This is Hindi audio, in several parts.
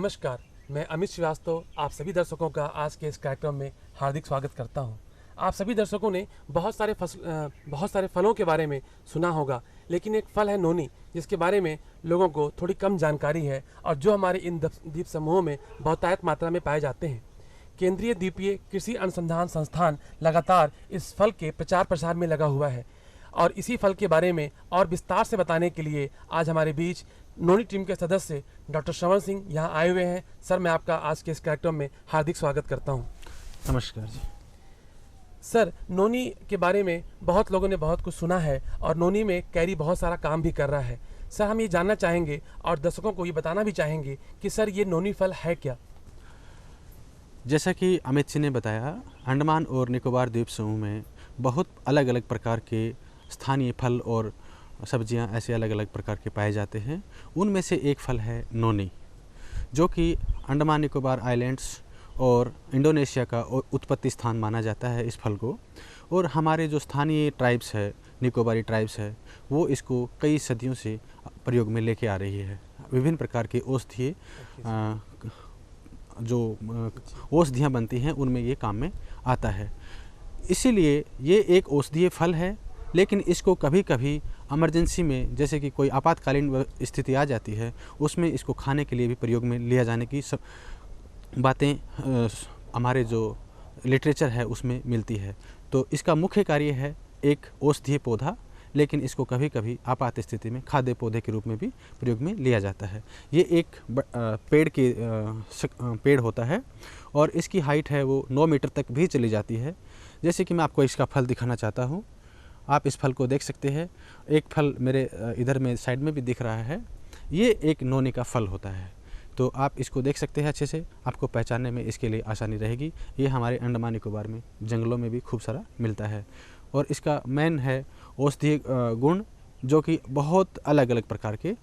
नमस्कार, मैं अमित श्रीवास्तव आप सभी दर्शकों का आज के इस कार्यक्रम में हार्दिक स्वागत करता हूं। आप सभी दर्शकों ने बहुत सारे फलों के बारे में सुना होगा, लेकिन एक फल है नोनी, जिसके बारे में लोगों को थोड़ी कम जानकारी है और जो हमारे इन द्वीप समूहों में बहुतायत मात्रा में पाए जाते हैं। केंद्रीय द्वीपीय कृषि अनुसंधान संस्थान लगातार इस फल के प्रचार प्रसार में लगा हुआ है और इसी फल के बारे में और विस्तार से बताने के लिए आज हमारे बीच नोनी टीम के सदस्य डॉक्टर श्रवण सिंह यहाँ आए हुए हैं। सर, मैं आपका आज के इस कार्यक्रम में हार्दिक स्वागत करता हूँ। नमस्कार जी। सर, नोनी के बारे में बहुत लोगों ने बहुत कुछ सुना है और नोनी में कैरी बहुत सारा काम भी कर रहा है। सर, हम ये जानना चाहेंगे और दर्शकों को ये बताना भी चाहेंगे कि सर ये नोनी फल है क्या। जैसा कि अमित जी ने बताया, अंडमान और निकोबार द्वीप समूह में बहुत अलग अलग प्रकार के स्थानीय फल और सब्जियां ऐसे अलग अलग प्रकार के पाए जाते हैं। उनमें से एक फल है नोनी, जो कि अंडमान निकोबार आइलैंड्स और इंडोनेशिया का उत्पत्ति स्थान माना जाता है इस फल को। और हमारे जो स्थानीय ट्राइब्स है, निकोबारी ट्राइब्स है, वो इसको कई सदियों से प्रयोग में लेके आ रही है। विभिन्न प्रकार के औषधीय जो औषधियाँ बनती हैं उनमें ये काम में आता है। इसीलिए ये एक औषधीय फल है, लेकिन इसको कभी कभी इमरजेंसी में, जैसे कि कोई आपातकालीन स्थिति आ जाती है, उसमें इसको खाने के लिए भी प्रयोग में लिया जाने की सब बातें हमारे जो लिटरेचर है उसमें मिलती है। तो इसका मुख्य कार्य है एक औषधीय पौधा, लेकिन इसको कभी कभी आपात स्थिति में खाद्य पौधे के रूप में भी प्रयोग में लिया जाता है। ये एक पेड़ होता है और इसकी हाइट है वो 9 मीटर तक भी चली जाती है। जैसे कि मैं आपको इसका फल दिखाना चाहता हूँ, आप इस फल को देख सकते हैं। एक फल मेरे इधर में साइड में भी दिख रहा है, ये एक नोनी का फल होता है। तो आप इसको देख सकते हैं अच्छे से, आपको पहचानने में इसके लिए आसानी रहेगी। ये हमारे अंडमान निकोबार में जंगलों में भी खूब सारा मिलता है और इसका मेन है औषधीय गुण, जो कि बहुत अलग अलग प्रकार के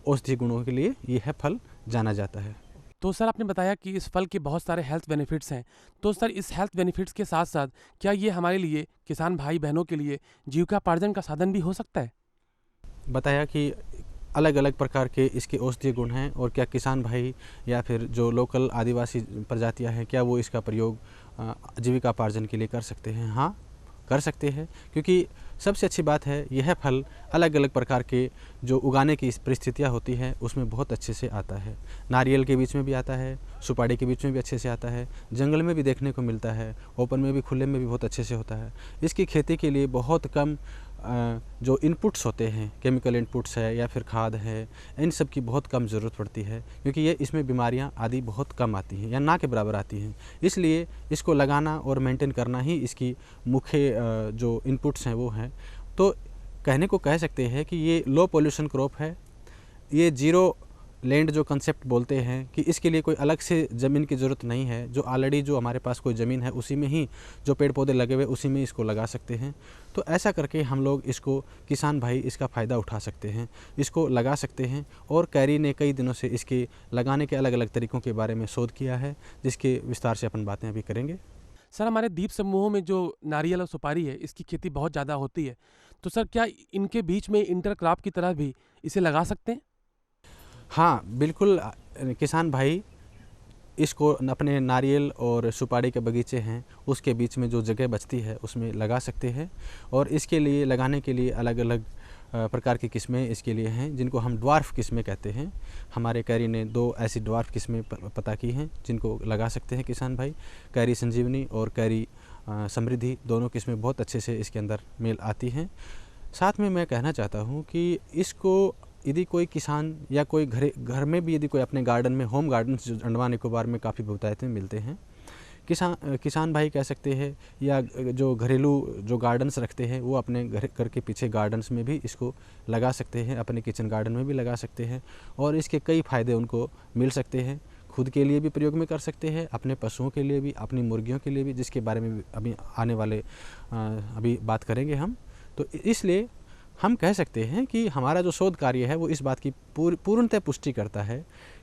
औषधीय गुणों के लिए ये है फल जाना जाता है। तो सर, आपने बताया कि इस फल के बहुत सारे हेल्थ बेनिफिट्स हैं। तो सर, इस हेल्थ बेनिफिट्स के साथ साथ क्या ये हमारे लिए, किसान भाई बहनों के लिए जीविकापार्जन का साधन भी हो सकता है? बताया कि अलग अलग प्रकार के इसके औषधीय गुण हैं और क्या किसान भाई या फिर जो लोकल आदिवासी प्रजातियां हैं, क्या वो इसका प्रयोग जीविकापार्जन के लिए कर सकते हैं? हाँ, कर सकते हैं, क्योंकि सबसे अच्छी बात है यह फल अलग अलग प्रकार के जो उगाने की परिस्थितियाँ होती हैं उसमें बहुत अच्छे से आता है। नारियल के बीच में भी आता है, सुपारी के बीच में भी अच्छे से आता है, जंगल में भी देखने को मिलता है, ओपन में भी, खुले में भी बहुत अच्छे से होता है। इसकी खेती के लिए बहुत कम जो इनपुट्स होते हैं, केमिकल इनपुट्स है या फिर खाद है, इन सब की बहुत कम ज़रूरत पड़ती है, क्योंकि ये इसमें बीमारियां आदि बहुत कम आती हैं या ना के बराबर आती हैं। इसलिए इसको लगाना और मेंटेन करना ही इसकी मुख्य जो इनपुट्स हैं वो हैं। तो कहने को कह सकते हैं कि ये लो पोल्यूशन क्रॉप है। ये जीरो लैंड जो कंसेप्ट बोलते हैं कि इसके लिए कोई अलग से ज़मीन की ज़रूरत नहीं है, जो ऑलरेडी जो हमारे पास कोई ज़मीन है उसी में ही जो पेड़ पौधे लगे हुए उसी में इसको लगा सकते हैं। तो ऐसा करके हम लोग इसको, किसान भाई इसका फ़ायदा उठा सकते हैं, इसको लगा सकते हैं। और कैरी ने कई दिनों से इसके लगाने के अलग अलग तरीक़ों के बारे में शोध किया है, जिसके विस्तार से अपन बातें अभी करेंगे। सर, हमारे द्वीप समूहों में जो नारियल और सुपारी है, इसकी खेती बहुत ज़्यादा होती है। तो सर, क्या इनके बीच में इंटरक्रॉप की तरह भी इसे लगा सकते हैं? हाँ, बिल्कुल। किसान भाई इसको अपने नारियल और सुपारी के बगीचे हैं उसके बीच में जो जगह बचती है उसमें लगा सकते हैं। और इसके लिए लगाने के लिए अलग अलग प्रकार की किस्में इसके लिए हैं, जिनको हम ड्वार्फ किस्में कहते हैं। हमारे कैरी ने 2 ऐसी ड्वार्फ किस्में पता की हैं जिनको लगा सकते हैं किसान भाई। कैरी संजीवनी और कैरी समृद्धि, दोनों किस्में बहुत अच्छे से इसके अंदर मेल आती हैं। साथ में मैं कहना चाहता हूँ कि इसको यदि कोई किसान या कोई घर में भी, यदि कोई अपने गार्डन में, होम गार्डन्स जो अंडमान निकोबार में काफ़ी बहुतायत में मिलते हैं, किसान भाई कह सकते हैं, या जो घरेलू जो गार्डन्स रखते हैं वो अपने घर के पीछे गार्डन्स में भी इसको लगा सकते हैं, अपने किचन गार्डन में भी लगा सकते हैं। और इसके कई फ़ायदे उनको मिल सकते हैं। खुद के लिए भी प्रयोग में कर सकते हैं, अपने पशुओं के लिए भी, अपनी मुर्गियों के लिए भी, जिसके बारे में अभी आने वाले अभी बात करेंगे हम। तो इसलिए हम कह सकते हैं कि हमारा जो शोध कार्य है वो इस बात की पूर्णतः पुष्टि करता है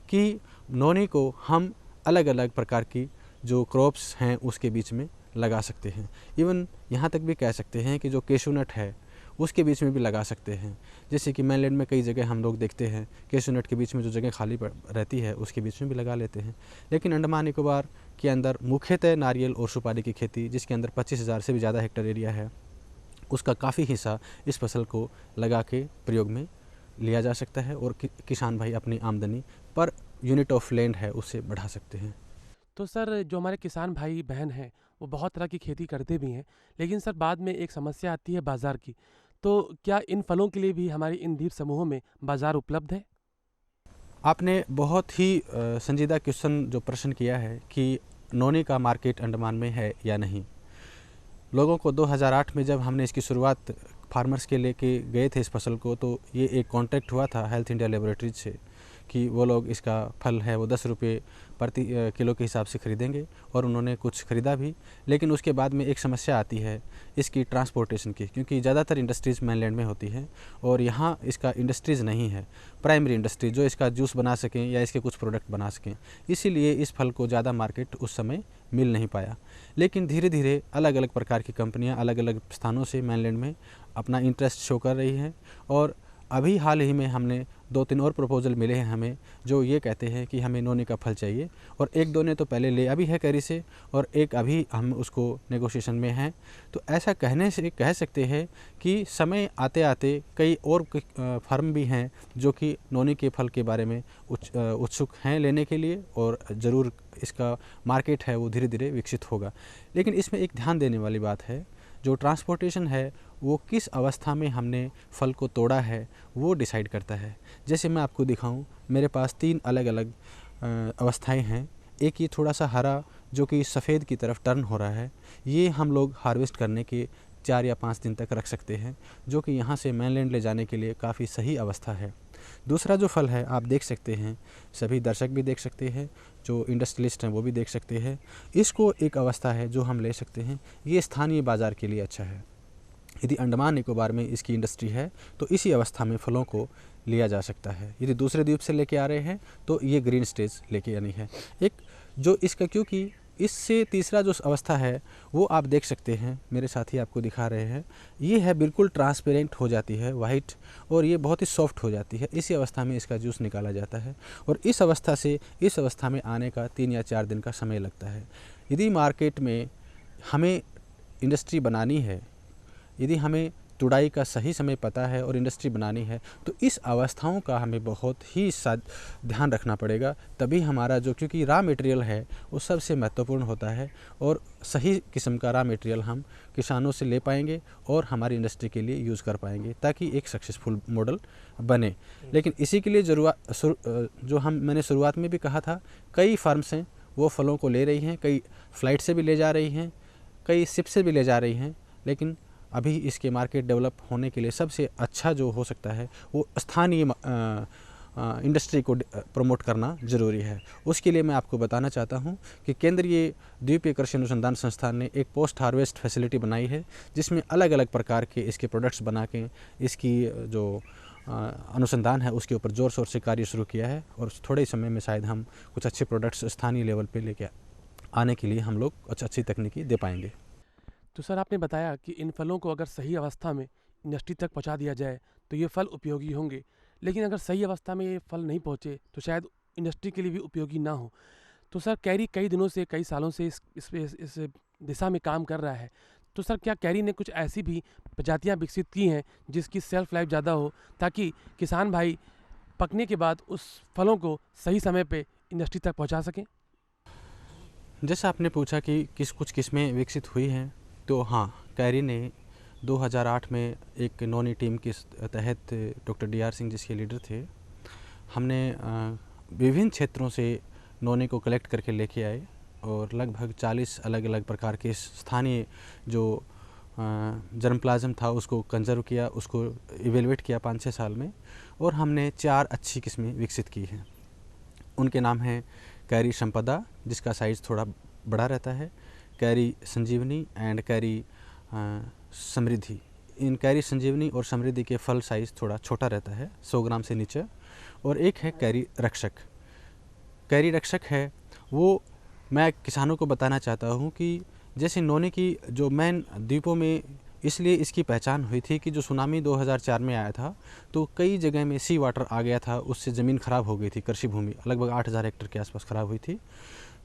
कि नोनी को हम अलग अलग प्रकार की जो क्रॉप्स हैं उसके बीच में लगा सकते हैं। इवन यहाँ तक भी कह सकते हैं कि जो केशू नट है उसके बीच में भी लगा सकते हैं। जैसे कि मेनलैंड में कई जगह हम लोग देखते हैं कैशू नट के बीच में जो जगह खाली रहती है उसके बीच में भी लगा लेते हैं। लेकिन अंडमान निकोबार के अंदर मुख्यतः नारियल और सुपारी की खेती, जिसके अंदर 25,000 से भी ज़्यादा हेक्टेयर एरिया है, उसका काफ़ी हिस्सा इस फसल को लगा के प्रयोग में लिया जा सकता है और किसान भाई अपनी आमदनी पर यूनिट ऑफ लैंड है उससे बढ़ा सकते हैं। तो सर जो हमारे किसान भाई बहन हैं वो बहुत तरह की खेती करते भी हैं, लेकिन सर बाद में एक समस्या आती है बाज़ार की। तो क्या इन फलों के लिए भी हमारी इन द्वीप समूहों में बाज़ार उपलब्ध है? आपने बहुत ही संजीदा क्वेश्चन जो प्रश्न किया है कि नोनी का मार्केट अंडमान में है या नहीं। लोगों को 2008 में जब हमने इसकी शुरुआत फार्मर्स के लेके गए थे इस फसल को, तो ये एक कॉन्ट्रैक्ट हुआ था हेल्थ इंडिया लेबोरेटरीज से कि वो लोग इसका फल है वो 10 रुपये प्रति किलो के हिसाब से ख़रीदेंगे, और उन्होंने कुछ ख़रीदा भी। लेकिन उसके बाद में एक समस्या आती है इसकी ट्रांसपोर्टेशन की, क्योंकि ज़्यादातर इंडस्ट्रीज़ मेनलैंड में होती हैं और यहाँ इसका इंडस्ट्रीज़ नहीं है, प्राइमरी इंडस्ट्री जो इसका जूस बना सकें या इसके कुछ प्रोडक्ट बना सकें। इसीलिए इस फल को ज़्यादा मार्केट उस समय मिल नहीं पाया। लेकिन धीरे धीरे अलग अलग प्रकार की कंपनियाँ अलग अलग स्थानों से मेनलैंड में अपना इंटरेस्ट शो कर रही हैं, और अभी हाल ही में हमने 2-3 और प्रपोजल मिले हैं हमें जो ये कहते हैं कि हमें नोनी का फल चाहिए, और 1-2 ने तो पहले ले अभी है कैरी से, और एक अभी हम उसको नेगोशिएशन में हैं। तो ऐसा कहने से कह सकते हैं कि समय आते आते कई और फर्म भी हैं जो कि नोनी के फल के बारे में उत्सुक हैं लेने के लिए, और ज़रूर इसका मार्केट है वो धीरे धीरे विकसित होगा। लेकिन इसमें एक ध्यान देने वाली बात है, जो ट्रांसपोर्टेशन है वो किस अवस्था में हमने फल को तोड़ा है वो डिसाइड करता है। जैसे मैं आपको दिखाऊं, मेरे पास 3 अलग अलग अवस्थाएं हैं। एक ये थोड़ा सा हरा जो कि सफ़ेद की तरफ टर्न हो रहा है, ये हम लोग हार्वेस्ट करने के 4 या 5 दिन तक रख सकते हैं, जो कि यहाँ से मेनलैंड ले जाने के लिए काफ़ी सही अवस्था है। दूसरा जो फल है आप देख सकते हैं, सभी दर्शक भी देख सकते हैं, जो इंडस्ट्रियलिस्ट हैं वो भी देख सकते हैं। इसको एक अवस्था है जो हम ले सकते हैं, ये स्थानीय बाज़ार के लिए अच्छा है। यदि अंडमान निकोबार में इसकी इंडस्ट्री है तो इसी अवस्था में फलों को लिया जा सकता है। यदि दूसरे द्वीप से लेके आ रहे हैं तो ये ग्रीन स्टेज लेके आनी है एक जो इसका, क्योंकि इससे तीसरा जो अवस्था है वो आप देख सकते हैं, मेरे साथी आपको दिखा रहे हैं, ये है बिल्कुल ट्रांसपेरेंट हो जाती है वाइट, और ये बहुत ही सॉफ्ट हो जाती है। इसी अवस्था में इसका जूस निकाला जाता है, और इस अवस्था से इस अवस्था में आने का 3 या 4 दिन का समय लगता है। यदि मार्केट में हमें इंडस्ट्री बनानी है, यदि हमें तुड़ाई का सही समय पता है और इंडस्ट्री बनानी है, तो इस अवस्थाओं का हमें बहुत ही ध्यान रखना पड़ेगा। तभी हमारा जो, क्योंकि रॉ मटेरियल है वो सबसे महत्वपूर्ण होता है, और सही किस्म का रॉ मटेरियल हम किसानों से ले पाएंगे और हमारी इंडस्ट्री के लिए यूज़ कर पाएंगे ताकि एक सक्सेसफुल मॉडल बने। लेकिन इसी के लिए जो मैंने शुरुआत में भी कहा था, कई फर्म्स हैं वो फलों को ले रही हैं, कई फ़्लाइट से भी ले जा रही हैं, कई शिप से भी ले जा रही हैं। लेकिन अभी इसके मार्केट डेवलप होने के लिए सबसे अच्छा जो हो सकता है वो स्थानीय इंडस्ट्री को प्रमोट करना ज़रूरी है। उसके लिए मैं आपको बताना चाहता हूं कि केंद्रीय द्वीपीय कृषि अनुसंधान संस्थान ने एक पोस्ट हार्वेस्ट फैसिलिटी बनाई है, जिसमें अलग अलग प्रकार के इसके प्रोडक्ट्स बना के इसकी जो अनुसंधान है उसके ऊपर ज़ोर शोर से कार्य शुरू किया है, और थोड़े ही समय में शायद हम कुछ अच्छे प्रोडक्ट्स स्थानीय लेवल पे लेके आने के लिए हम लोग अच्छी तकनीकी दे पाएंगे। तो सर आपने बताया कि इन फलों को अगर सही अवस्था में इंडस्ट्री तक पहुंचा दिया जाए तो ये फल उपयोगी होंगे, लेकिन अगर सही अवस्था में ये फल नहीं पहुंचे तो शायद इंडस्ट्री के लिए भी उपयोगी ना हो। तो सर कैरी कई दिनों से, कई सालों से इस दिशा में काम कर रहा है। तो सर क्या कैरी ने कुछ ऐसी भी प्रजातियां विकसित की हैं जिसकी सेल्फ लाइफ ज़्यादा हो, ताकि किसान भाई पकने के बाद उस फलों को सही समय पे इंडस्ट्री तक पहुंचा सकें? जैसा आपने पूछा कि कुछ किस्में विकसित हुई हैं, तो हाँ, कैरी ने 2008 में एक नोनी टीम के तहत डॉक्टर DR सिंह जिसके लीडर थे, हमने विभिन्न क्षेत्रों से नोनी को कलेक्ट करके लेके आए, और लगभग 40 अलग अलग प्रकार के स्थानीय जो जर्मप्लाज्म था उसको कंजर्व किया, उसको इवेलुएट किया 5-6 साल में, और हमने 4 अच्छी किस्में विकसित की हैं। उनके नाम हैं कैरी संपदा जिसका साइज़ थोड़ा बड़ा रहता है, कैरी संजीवनी एंड कैरी समृद्धि। इन कैरी संजीवनी और समृद्धि के फल साइज़ थोड़ा छोटा रहता है, 100 ग्राम से नीचे। और एक है कैरी रक्षक। कैरी रक्षक है वो मैं किसानों को बताना चाहता हूँ कि जैसे नोनी की जो मेन द्वीपों में इसलिए इसकी पहचान हुई थी कि जो सुनामी 2004 में आया था तो कई जगह में सी वाटर आ गया था, उससे ज़मीन ख़राब हो गई थी, कृषि भूमि लगभग 8000 हेक्टेयर के आसपास ख़राब हुई थी।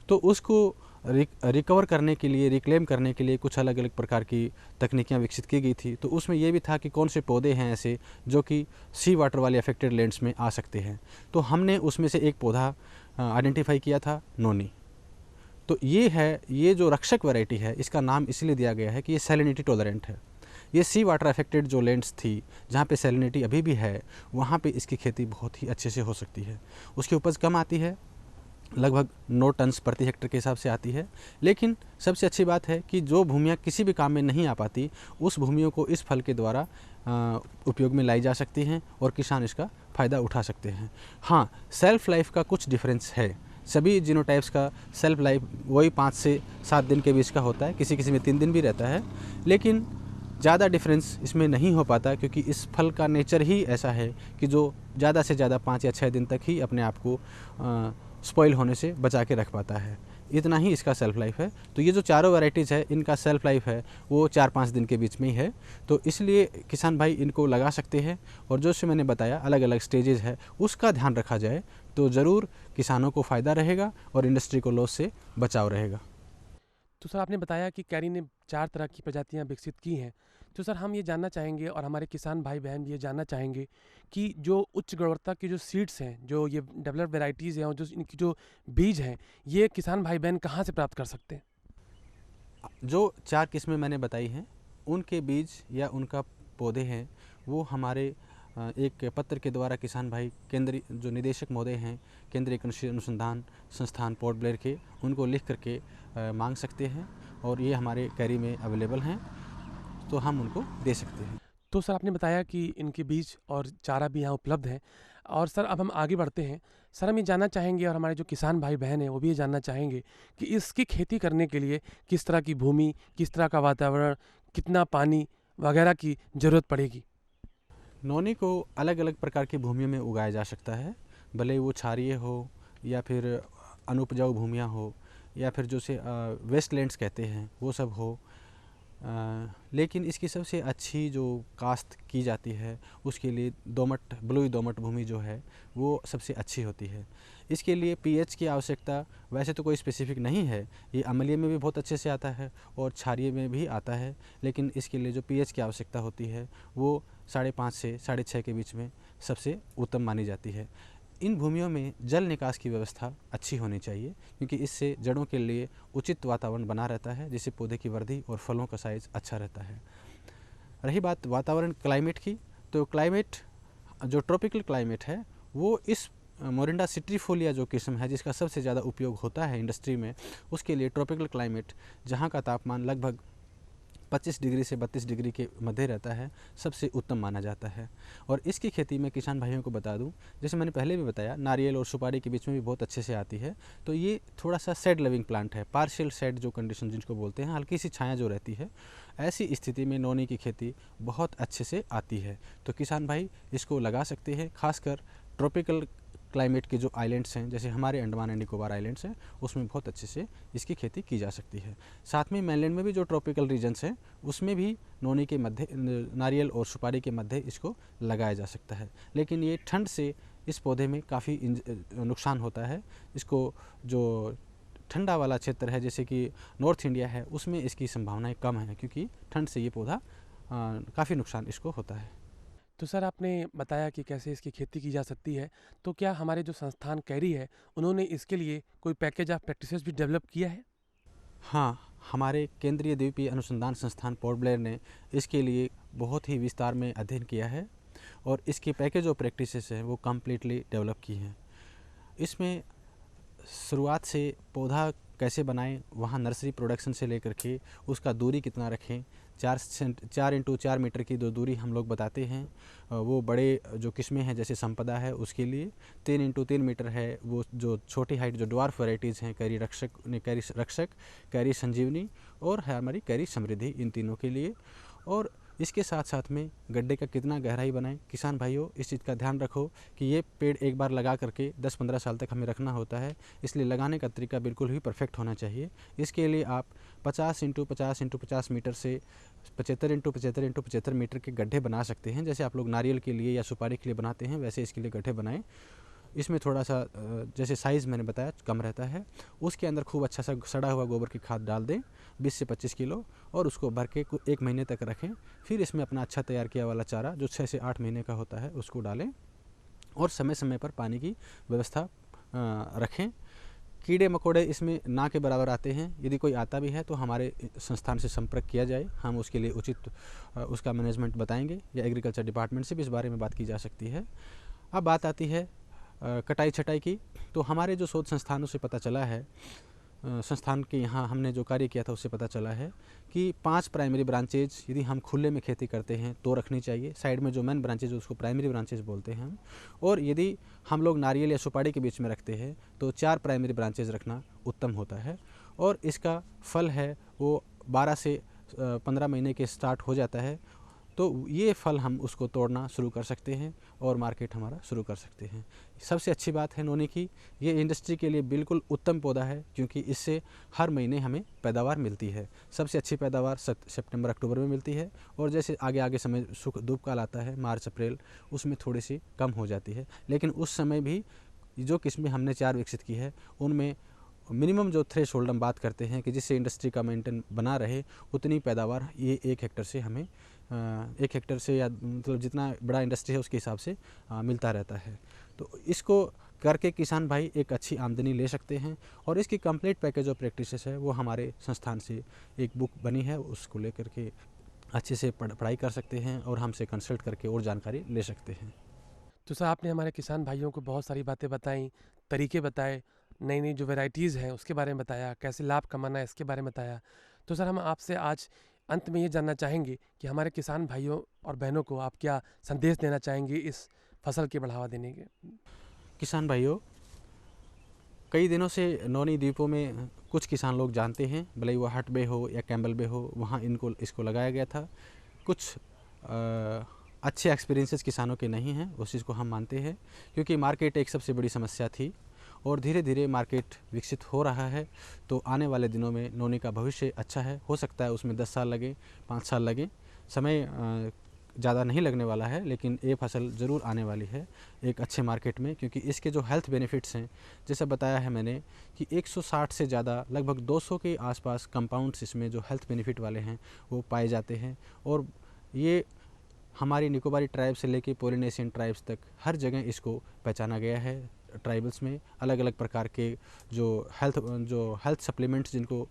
तो उसको रिकवर करने के लिए, रिक्लेम करने के लिए कुछ अलग अलग प्रकार की तकनीकियाँ विकसित की गई थी। तो उसमें ये भी था कि कौन से पौधे हैं ऐसे जो कि सी वाटर वाले अफेक्टेड लैंड्स में आ सकते हैं। तो हमने उसमें से एक पौधा आइडेंटिफाई किया था, नोनी। तो ये जो रक्षक वैरायटी है, इसका नाम इसलिए दिया गया है कि ये सैलिनिटी टॉलरेंट है। ये सी वाटर अफेक्टेड जो लैंड्स थी जहाँ पे सैलिनिटी अभी भी है, वहाँ पे इसकी खेती बहुत ही अच्छे से हो सकती है। उसकी उपज कम आती है, लगभग 9 टन प्रति हेक्टेयर के हिसाब से आती है। लेकिन सबसे अच्छी बात है कि जो भूमियाँ किसी भी काम में नहीं आ पाती, उस भूमियों को इस फल के द्वारा उपयोग में लाई जा सकती हैं और किसान इसका फ़ायदा उठा सकते हैं। हाँ, सेल्फ लाइफ का कुछ डिफरेंस है। सभी जीनोटाइप्स का सेल्फ लाइफ वही 5 से 7 दिन के बीच का होता है, किसी किसी में 3 दिन भी रहता है। लेकिन ज़्यादा डिफरेंस इसमें नहीं हो पाता क्योंकि इस फल का नेचर ही ऐसा है कि जो ज़्यादा से ज़्यादा 5 या 6 दिन तक ही अपने आप को स्पॉइल होने से बचा के रख पाता है। इतना ही इसका सेल्फ लाइफ है। तो ये जो चारों वैरायटीज़ है, इनका सेल्फ लाइफ है वो 4-5 दिन के बीच में ही है। तो इसलिए किसान भाई इनको लगा सकते हैं और जो से मैंने बताया अलग अलग स्टेजेस है, उसका ध्यान रखा जाए तो ज़रूर किसानों को फ़ायदा रहेगा और इंडस्ट्री को लॉस से बचाव रहेगा। तो सर आपने बताया कि कैरी ने 4 तरह की प्रजातियां विकसित की हैं। तो सर हम ये जानना चाहेंगे और हमारे किसान भाई बहन भी ये जानना चाहेंगे कि जो उच्च गुणवत्ता की जो सीड्स हैं, जो ये डेवलप्ड वैरायटीज़ हैं और जो इनकी जो बीज हैं, ये किसान भाई बहन कहाँ से प्राप्त कर सकते हैं? जो 4 किस्में मैंने बताई हैं, उनके बीज या उनका पौधे हैं, वो हमारे एक पत्र के द्वारा किसान भाई केंद्रीय जो निदेशक महोदय हैं केंद्रीय कृषि अनुसंधान संस्थान पोर्ट ब्लेयर के, उनको लिख करके मांग सकते हैं और ये हमारे कैरी में अवेलेबल हैं, तो हम उनको दे सकते हैं। तो सर आपने बताया कि इनके बीज और चारा भी यहाँ उपलब्ध है। और सर अब हम आगे बढ़ते हैं। सर हम ये जानना चाहेंगे और हमारे जो किसान भाई बहन हैं वो भी ये जानना चाहेंगे कि इसकी खेती करने के लिए किस तरह की भूमि, किस तरह का वातावरण, कितना पानी वगैरह की ज़रूरत पड़ेगी? नौनी को अलग अलग प्रकार की भूमियों में उगाया जा सकता है, भले वो क्षारीय हो या फिर अनुपजाऊ भूमियाँ हो या फिर जो से वेस्टलैंड्स कहते हैं वो सब हो। लेकिन इसकी सबसे अच्छी जो काश्त की जाती है उसके लिए दोमट, बलुई दोमट भूमि जो है वो सबसे अच्छी होती है। इसके लिए पीएच की आवश्यकता वैसे तो कोई स्पेसिफिक नहीं है, ये अम्लीय में भी बहुत अच्छे से आता है और क्षारीय में भी आता है, लेकिन इसके लिए जो पीएच की आवश्यकता होती है वो 5.5 से 6.5 के बीच में सबसे उत्तम मानी जाती है। इन भूमियों में जल निकास की व्यवस्था अच्छी होनी चाहिए क्योंकि इससे जड़ों के लिए उचित वातावरण बना रहता है, जिससे पौधे की वृद्धि और फलों का साइज अच्छा रहता है। रही बात वातावरण क्लाइमेट की, तो क्लाइमेट जो ट्रॉपिकल क्लाइमेट है वो इस मोरिंडा सिट्रीफोलिया जो किस्म है जिसका सबसे ज़्यादा उपयोग होता है इंडस्ट्री में, उसके लिए ट्रॉपिकल क्लाइमेट जहाँ का तापमान लगभग 25 डिग्री से 32 डिग्री के मध्य रहता है, सबसे उत्तम माना जाता है। और इसकी खेती में किसान भाइयों को बता दूं, जैसे मैंने पहले भी बताया नारियल और सुपारी के बीच में भी बहुत अच्छे से आती है। तो ये थोड़ा सा शेड लविंग प्लांट है, पार्शियल शेड जो कंडीशन जिनको बोलते हैं, हल्की सी छाया जो रहती है, ऐसी स्थिति में नौनी की खेती बहुत अच्छे से आती है। तो किसान भाई इसको लगा सकते हैं, खासकर ट्रॉपिकल क्लाइमेट के जो आइलैंड्स हैं जैसे हमारे अंडमान एंड निकोबार आइलैंड्स हैं, उसमें बहुत अच्छे से इसकी खेती की जा सकती है। साथ में मेनलैंड में भी जो ट्रॉपिकल रीजन्स हैं उसमें भी नौनी के मध्य, नारियल और सुपारी के मध्य इसको लगाया जा सकता है। लेकिन ये ठंड से इस पौधे में काफ़ी नुकसान होता है। इसको जो ठंडा वाला क्षेत्र है जैसे कि नॉर्थ इंडिया है, उसमें इसकी संभावनाएं कम हैं क्योंकि ठंड से ये पौधा काफ़ी नुकसान इसको होता है। तो सर आपने बताया कि कैसे इसकी खेती की जा सकती है। तो क्या हमारे जो संस्थान कैरी है उन्होंने इसके लिए कोई पैकेज ऑफ प्रैक्टिसेस भी डेवलप किया है? हाँ, हमारे केंद्रीय द्वीपीय अनुसंधान संस्थान पोर्ट ब्लेयर ने इसके लिए बहुत ही विस्तार में अध्ययन किया है और इसके पैकेज ऑफ प्रैक्टिसेस हैं वो कम्प्लीटली डेवलप की हैं। इसमें शुरुआत से पौधा कैसे बनाएं, वहाँ नर्सरी प्रोडक्शन से लेकर के उसका दूरी कितना रखें, 4x4 मीटर की जो दूरी हम लोग बताते हैं, वो बड़े जो किस्में हैं जैसे संपदा है उसके लिए 3x3 मीटर है, वो जो छोटी हाइट जो ड्वार्फ वैराइटीज़ हैं कैरी रक्षक, कैरी संजीवनी और है हमारी कैरी समृद्धि, इन तीनों के लिए। और इसके साथ साथ में गड्ढे का कितना गहराई बनाएं। किसान भाइयों, इस चीज़ का ध्यान रखो कि ये पेड़ एक बार लगा करके 10-15 साल तक हमें रखना होता है, इसलिए लगाने का तरीका बिल्कुल ही परफेक्ट होना चाहिए। इसके लिए आप 50 × 50 × 50 मीटर से 75 × 75 × 75 मीटर के गड्ढे बना सकते हैं। जैसे आप लोग नारियल के लिए या सुपारी के लिए बनाते हैं, वैसे इसके लिए गड्ढे बनाएं। इसमें थोड़ा सा जैसे साइज़ मैंने बताया कम रहता है, उसके अंदर खूब अच्छा सा सड़ा हुआ गोबर की खाद डाल दें 20 से 25 किलो, और उसको भर के 1 महीने तक रखें। फिर इसमें अपना अच्छा तैयार किया वाला चारा जो 6 से 8 महीने का होता है उसको डालें, और समय समय पर पानी की व्यवस्था रखें। कीड़े मकोड़े इसमें ना के बराबर आते हैं, यदि कोई आता भी है तो हमारे संस्थान से संपर्क किया जाए, हम उसके लिए उचित उसका मैनेजमेंट बताएंगे, या एग्रीकल्चर डिपार्टमेंट से भी इस बारे में बात की जा सकती है। अब बात आती है कटाई छटाई की। तो हमारे जो शोध संस्थानों से पता चला है, संस्थान के यहाँ हमने जो कार्य किया था उससे पता चला है कि 5 प्राइमरी ब्रांचेज यदि हम खुले में खेती करते हैं तो रखनी चाहिए। साइड में जो मेन ब्रांचेज उसको प्राइमरी ब्रांचेज बोलते हैं हम। और यदि हम लोग नारियल या सुपारी के बीच में रखते हैं तो 4 प्राइमरी ब्रांचेज रखना उत्तम होता है। और इसका फल है वो 12 से 15 महीने के स्टार्ट हो जाता है, तो ये फल हम उसको तोड़ना शुरू कर सकते हैं और मार्केट हमारा शुरू कर सकते हैं। सबसे अच्छी बात है नोनी की, ये इंडस्ट्री के लिए बिल्कुल उत्तम पौधा है, क्योंकि इससे हर महीने हमें पैदावार मिलती है। सबसे अच्छी पैदावार सितंबर अक्टूबर में मिलती है, और जैसे आगे आगे समय सुख धूप काल आता है मार्च अप्रैल, उसमें थोड़ी सी कम हो जाती है। लेकिन उस समय भी जो किस्में हमने 4 विकसित की है उनमें मिनिमम जो थ्रेशोल्ड हम बात करते हैं कि जिससे इंडस्ट्री का मेंटेन बना रहे, उतनी पैदावार ये 1 हेक्टर से हमें 1 हेक्टर से, या मतलब जितना बड़ा इंडस्ट्री है उसके हिसाब से मिलता रहता है। तो इसको करके किसान भाई एक अच्छी आमदनी ले सकते हैं। और इसकी कंप्लीट पैकेज ऑफ प्रैक्टिसेस है वो हमारे संस्थान से एक बुक बनी है, उसको लेकर के अच्छे से पढ़ाई कर सकते हैं और हमसे कंसल्ट करके और जानकारी ले सकते हैं। तो सर, आपने हमारे किसान भाइयों को बहुत सारी बातें बताई, तरीके बताए, नई नई जो वैरायटीज़ हैं उसके बारे में बताया, कैसे लाभ कमाना है इसके बारे में बताया। तो सर, हम आपसे आज अंत में ये जानना चाहेंगे कि हमारे किसान भाइयों और बहनों को आप क्या संदेश देना चाहेंगे इस फसल के बढ़ावा देने के? किसान भाइयों, कई दिनों से नौनी द्वीपों में कुछ किसान लोग जानते हैं, भले ही वो हट बे हो या कैम्बल बे हो, वहाँ इसको लगाया गया था। कुछ अच्छे एक्सपीरियंसेस किसानों के नहीं हैं, उस चीज़ को हम मानते हैं, क्योंकि मार्केट एक सबसे बड़ी समस्या थी और धीरे धीरे मार्केट विकसित हो रहा है। तो आने वाले दिनों में नौनी का भविष्य अच्छा है। हो सकता है उसमें 10 साल लगे, 5 साल लगे, समय ज़्यादा नहीं लगने वाला है, लेकिन ये फसल ज़रूर आने वाली है एक अच्छे मार्केट में, क्योंकि इसके जो हेल्थ बेनिफिट्स हैं, जैसे बताया है मैंने कि 160 से ज़्यादा, लगभग 200 के आसपास कंपाउंड्स इसमें जो हेल्थ बेनिफिट वाले हैं वो पाए जाते हैं। और ये हमारी निकोबारी ट्राइब से लेके पोलिनेशियन ट्राइब्स तक हर जगह इसको पहचाना गया है। ट्राइबल्स में अलग अलग प्रकार के जो हेल्थ सप्लीमेंट्स, जिनको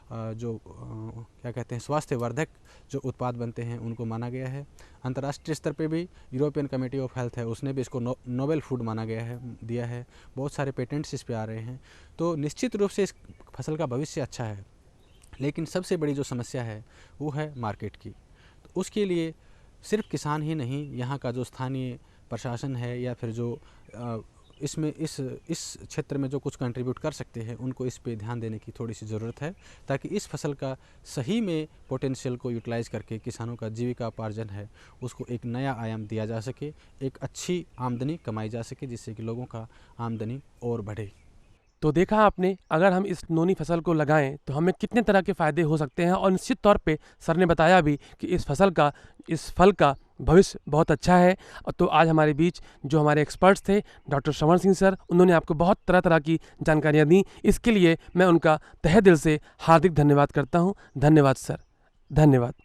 क्या कहते हैं, स्वास्थ्य वर्धक जो उत्पाद बनते हैं, उनको माना गया है। अंतर्राष्ट्रीय स्तर पे भी यूरोपियन कमेटी ऑफ हेल्थ है, उसने भी इसको नोबेल फूड माना गया है, दिया है। बहुत सारे पेटेंट्स इस पे आ रहे हैं। तो निश्चित रूप से इस फसल का भविष्य अच्छा है, लेकिन सबसे बड़ी जो समस्या है वो है मार्केट की। तो उसके लिए सिर्फ किसान ही नहीं, यहाँ का जो स्थानीय प्रशासन है या फिर जो इसमें इस क्षेत्र में जो कुछ कंट्रीब्यूट कर सकते हैं, उनको इस पे ध्यान देने की थोड़ी सी ज़रूरत है, ताकि इस फसल का सही में पोटेंशियल को यूटिलाइज़ करके किसानों का जीविका उपार्जन है उसको एक नया आयाम दिया जा सके, एक अच्छी आमदनी कमाई जा सके, जिससे कि लोगों का आमदनी और बढ़े। तो देखा आपने, अगर हम इस नोनी फसल को लगाएं तो हमें कितने तरह के फ़ायदे हो सकते हैं। और निश्चित तौर पे सर ने बताया भी कि इस फल का भविष्य बहुत अच्छा है। तो आज हमारे बीच जो हमारे एक्सपर्ट्स थे, डॉक्टर श्रवण सिंह सर, उन्होंने आपको बहुत तरह तरह की जानकारियाँ दी। इसके लिए मैं उनका तहे दिल से हार्दिक धन्यवाद करता हूँ। धन्यवाद सर, धन्यवाद।